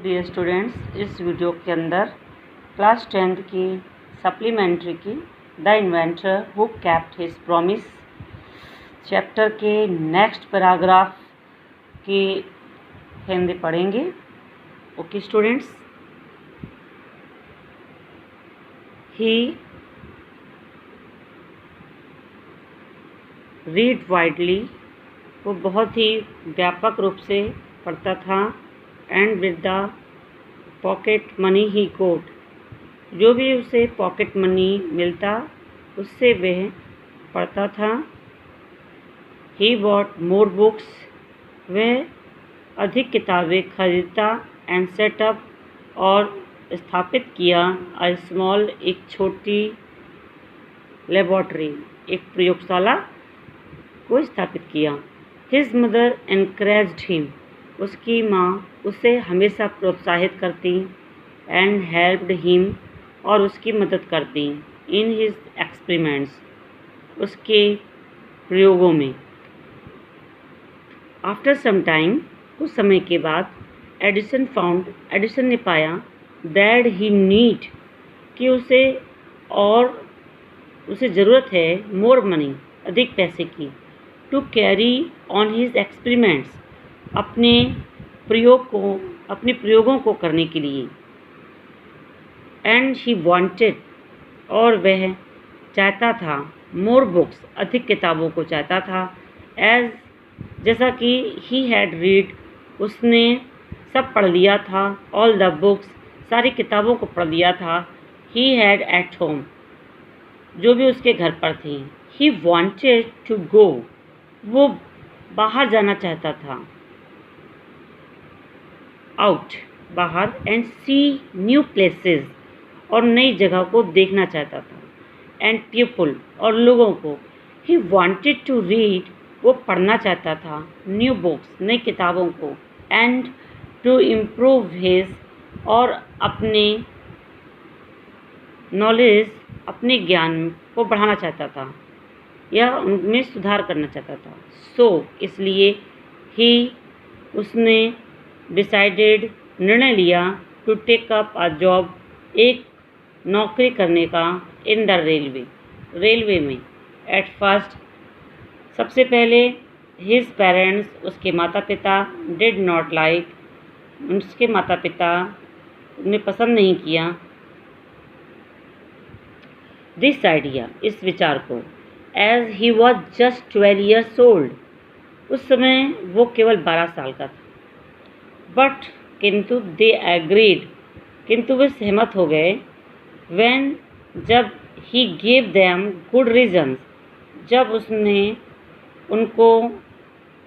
Dear students, इस video के अंदर क्लास 10th की सप्लीमेंट्री की the inventor who kept his promise chapter के नेक्स्ट पैराग्राफ की हिंदी पढ़ेंगे। Okay students, he read widely, वो बहुत ही व्यापक रूप से पढ़ता था। And with the pocket money he got, जो भी उसे पॉकेट मनी मिलता उससे वह पढ़ता था। ही बॉट मोर बुक्स, वह अधिक किताबें खरीदता। एंड सेटअप, और स्थापित किया अ स्मॉल, एक छोटी लेबॉर्ट्री, एक प्रयोगशाला को स्थापित किया। हिज मदर एनकरेज्ड हिम, उसकी माँ उसे हमेशा प्रोत्साहित करती। एंड हेल्प्ड हिम, और उसकी मदद करती। इन हिज एक्सपेरिमेंट्स, उसके प्रयोगों में। आफ्टर सम टाइम, कुछ समय के बाद, एडिसन ने पाया दैट ही नीड, कि उसे ज़रूरत है मोर मनी, अधिक पैसे की, to carry on his experiments, अपने प्रयोगों को करने के लिए। एंड ही वांटेड, और वह चाहता था, मोर बुक्स, अधिक किताबों को चाहता था। जैसा कि ही हैड रीड, उसने सब पढ़ लिया था। ऑल द बुक्स, सारी किताबों को पढ़ लिया था। ही हैड एट होम, जो भी उसके घर पर थी। ही वांटेड टू गो, वो बाहर जाना चाहता था। आउट, बाहर। एंड सी न्यू प्लेसेस, और नई जगह को देखना चाहता था। एंड पीपल, और लोगों को। ही वांटेड टू रीड, वो पढ़ना चाहता था न्यू बुक्स, नई किताबों को। एंड टू इम्प्रूव हिज, और अपने नॉलेज, अपने ज्ञान को बढ़ाना चाहता था, या उनमें सुधार करना चाहता था। सो, इसलिए उसने डिसाइडेड, निर्णय लिया, to take up a job, एक नौकरी करने का, इन द रेलवे में। एट फर्स्ट, सबसे पहले, हिज पेरेंट्स, उसके माता पिता, डिड नॉट लाइक, उसके माता पिता ने पसंद नहीं किया, दिस आइडिया, इस विचार को। As he was just 12 years old, उस समय वो केवल 12 साल का था। बट, किंतु, दे एग्रीड, किंतु वे सहमत हो गए। व्हेन, जब, he gave them good reasons, जब उसने उनको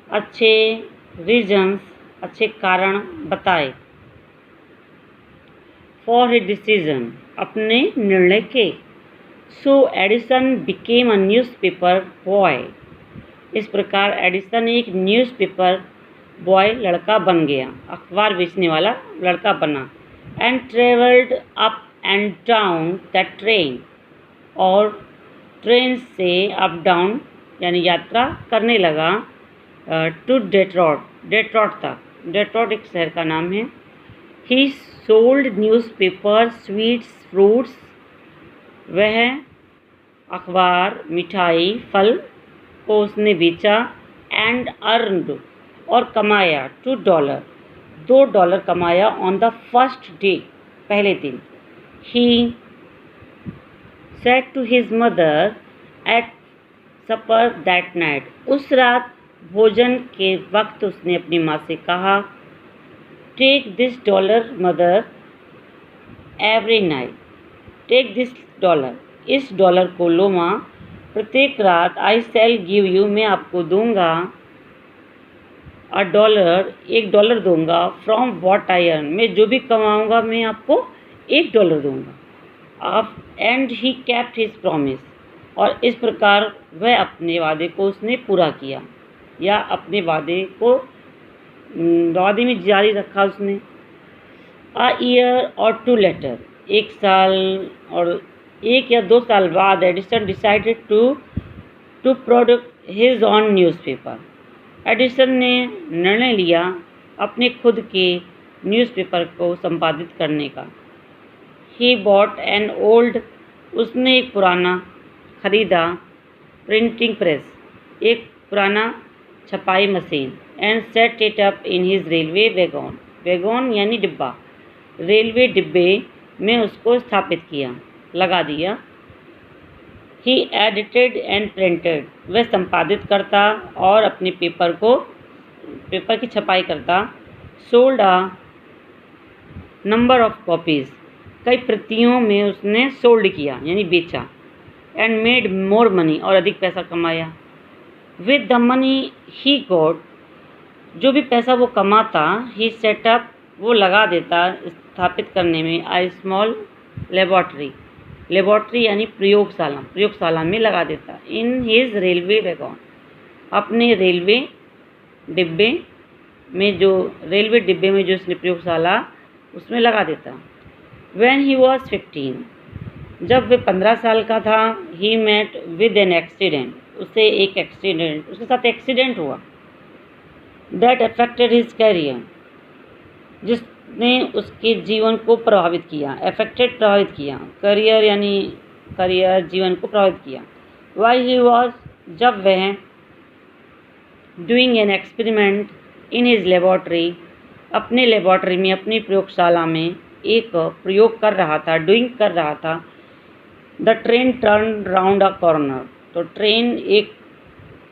अच्छे रीजन्स, अच्छे कारण बताए। फॉर हिज डिसीजन, अपने निर्णय के। So Edison became a newspaper boy, इस प्रकार एडिसन एक न्यूज़पेपर बॉय, लड़का बन गया, अखबार बेचने वाला लड़का बना। And travelled up and down the train, और ट्रेन से अप डाउन यानी यात्रा करने लगा। टू डेट्रॉट तक, डेट्रॉट एक शहर का नाम है। ही सोल्ड न्यूज़पेपर, स्वीट्स, फ्रूट्स, वह अखबार, मिठाई, फल को उसने बेचा। एंड अर्नड, और कमाया, $2, $2 कमाया। ऑन द फर्स्ट डे, पहले दिन। He said to his mother at supper that night, उस रात भोजन के वक्त उसने अपनी माँ से कहा, take this $, mother, every night, take this $, इस $, को लो माँ, प्रत्येक रात। आई शैल गिव यू, मैं आपको दूंगा, $1, $1 दूंगा। फ्रॉम वॉट आई अर्न, मैं जो भी कमाऊंगा मैं आपको $1 दूंगा। And he kept his promise, और इस प्रकार वह अपने वादे को उसने पूरा किया, या अपने वादे में जारी रखा उसने। अ ईयर और 2 लेटर, 1 साल और 1 या 2 साल बाद, Edison decided to product his on newspaper, Edison ने निर्णय लिया अपने खुद के न्यूज़पेपर को संपादित करने का। ही बॉट एन ओल्ड, उसने एक पुराना खरीदा, प्रिंटिंग प्रेस, एक पुराना छपाई machine, and set it up in his railway wagon, wagon यानी डिब्बा, रेलवे डिब्बे में उसको स्थापित किया, लगा दिया। ही एडिटेड एंड प्रिंटेड, वह संपादित करता और अपने पेपर की छपाई करता। Sold a number of copies, कई प्रतियों में उसने सोल्ड किया यानी बेचा। एंड मेड मोर मनी, और अधिक पैसा कमाया। With the money he got, जो भी पैसा वो कमाता, ही सेटअप, वो लगा देता स्थापित करने में, आई स्मॉल लेबॉर्ट्री, लेबॉर्ट्री यानी प्रयोगशाला, प्रयोगशाला में लगा देता। इन हिज रेलवे वैगन, अपने रेलवे डिब्बे में जो उसने प्रयोगशाला, उसमें लगा देता। व्हेन ही वॉज 15, जब वह 15 साल का था, he met with an accident, उसके साथ एक्सीडेंट हुआ। दैट अफेक्टेड हिज कैरियर, जिसने उसके जीवन को प्रभावित किया। अफेक्टेड, प्रभावित किया, करियर यानी करियर, जीवन को प्रभावित किया। वाई ही वॉज, जब वह doing an experiment in his laboratory, अपने लेबॉर्ट्री में, अपनी प्रयोगशाला में एक प्रयोग कर रहा था, डूइंग कर रहा था। The train turn round a corner, तो ट्रेन एक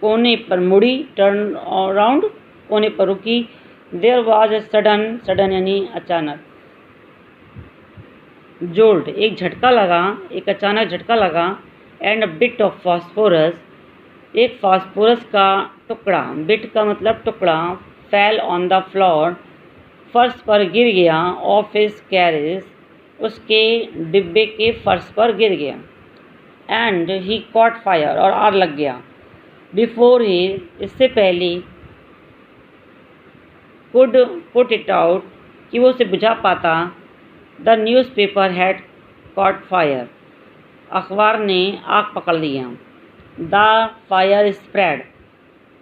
कोने पर मुड़ी, टर्न राउंड, कोने पर रुकी। There was a sudden, sudden यानी अचानक, जोल्ट, एक झटका लगा, एक अचानक झटका लगा। And a bit of phosphorus, एक फास्फोरस का टुकड़ा, बिट का मतलब टुकड़ा, फेल ऑन द फ्लोर, फर्श पर गिर गया। ऑफ हिज कैरेज, उसके डिब्बे के फर्श पर गिर गया। एंड ही कॉट फायर, और आग लग गया। बिफोर ही, इससे पहले, कुड पुट इट आउट, कि वो उसे बुझा पाता। The newspaper had cot fire, अखबार ने आग पकड़ लिया। द फायर स्प्रेड,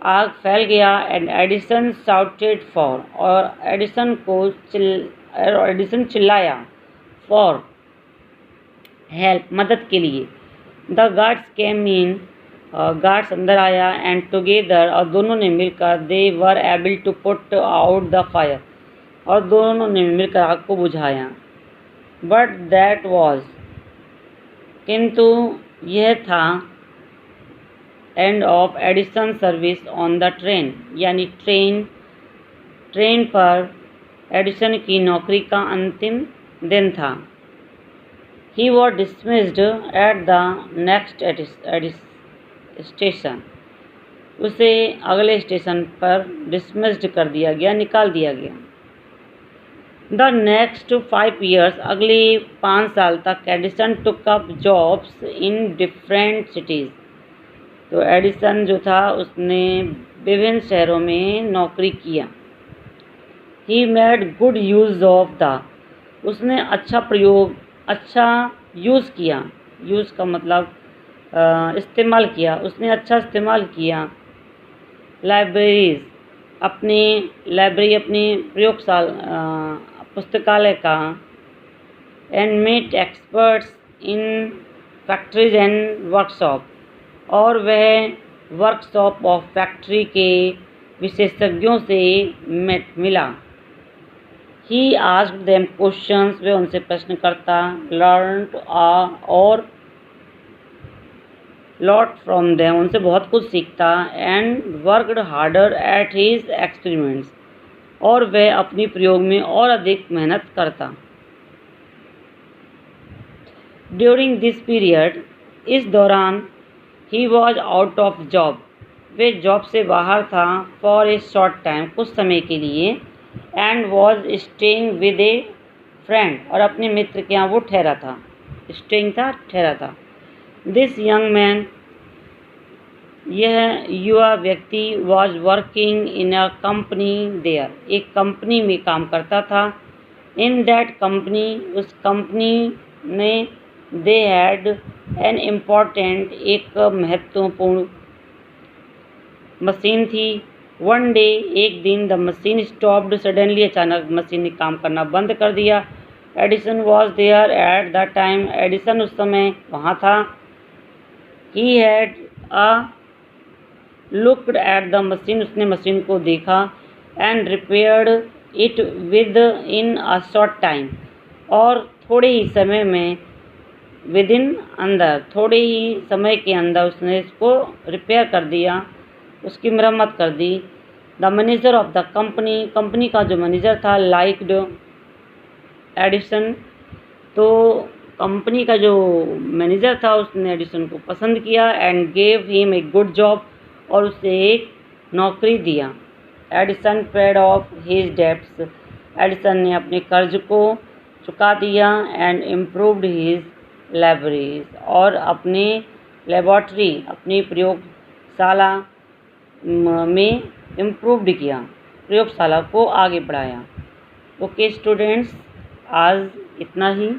आग फैल गया। एंड एडिसन शाउटेड फॉर, और एडिसन चिल्लाया। फॉर हेल्प, मदद के लिए। The guards came in, guards अंदर आया। एंड टुगेदर, और दोनों ने मिलकर, they were able to put out the fire, और दोनों ने मिलकर आग को बुझाया। बट दैट वॉज, किंतु यह था, end of Edison service on the train, यानी ट्रेन पर एडिसन की नौकरी का अंतिम दिन था। He was dismissed at the next station, उसे अगले स्टेशन पर डिसमिस्ड कर दिया गया, निकाल दिया गया। द नेक्स्ट 5 years, अगले 5 साल तक, Edison took up jobs in different cities, तो एडिसन जो था उसने विभिन्न शहरों में नौकरी किया। He made good use of the, उसने अच्छा यूज़ किया, यूज़ का मतलब इस्तेमाल किया, उसने अच्छा इस्तेमाल किया। लाइब्रेरीज, अपनी लाइब्रेरी, अपनी प्रयोगशाला, पुस्तकालय का। And met experts in factories and workshop, और वह वर्कशॉप और फैक्ट्री के विशेषज्ञों से मिला। ही आस्क्ड देम क्वेश्चंस, वे उनसे प्रश्न करता। लर्नड और लॉट फ्रॉम देम, उनसे बहुत कुछ सीखता। And worked harder at his experiments, और वह अपनी प्रयोग में और अधिक मेहनत करता। ड्यूरिंग दिस पीरियड, इस दौरान, he was out of job, way job से बाहर था। फॉर ए शॉर्ट टाइम, कुछ समय के लिए। And was staying with A friend, और अपने मित्र के यहाँ वो ठहरा था। स्टेइंग था, ठहरा था। दिस यंग मैन, यह युवा व्यक्ति, was working in a company there, एक कंपनी में काम करता था। इन दैट कंपनी, उस कंपनी में, दे हैड एन इम्पॉर्टेंट, एक महत्वपूर्ण मशीन थी। वन डे, एक दिन, द मशीन स्टॉप्ड सडनली, अचानक मशीन ने काम करना बंद कर दिया। Edison was there at the time, Edison उस समय वहाँ था। He had looked at the machine, उसने मशीन को देखा। And repaired it within a short time, और थोड़े ही समय में, विद इन अंदर, थोड़े ही समय के अंदर उसने इसको रिपेयर कर दिया, उसकी मरम्मत कर दी। The manager of the company, company का जो मैनेजर था, लाइक्ड एडिसन, तो कंपनी का जो मैनेजर था उसने एडिसन को पसंद किया। And gave him a good job, और उसे एक नौकरी दिया। Edison paid of his debts, Edison ने अपने कर्ज को चुका दिया। एंड इम्प्रूव्ड हिज लाइब्रेरीज, और अपने लेबॉर्ट्री, अपनी प्रयोगशाला में इम्प्रूव्ड किया, प्रयोगशाला को आगे बढ़ाया। ओके स्टूडेंट्स, आज इतना ही।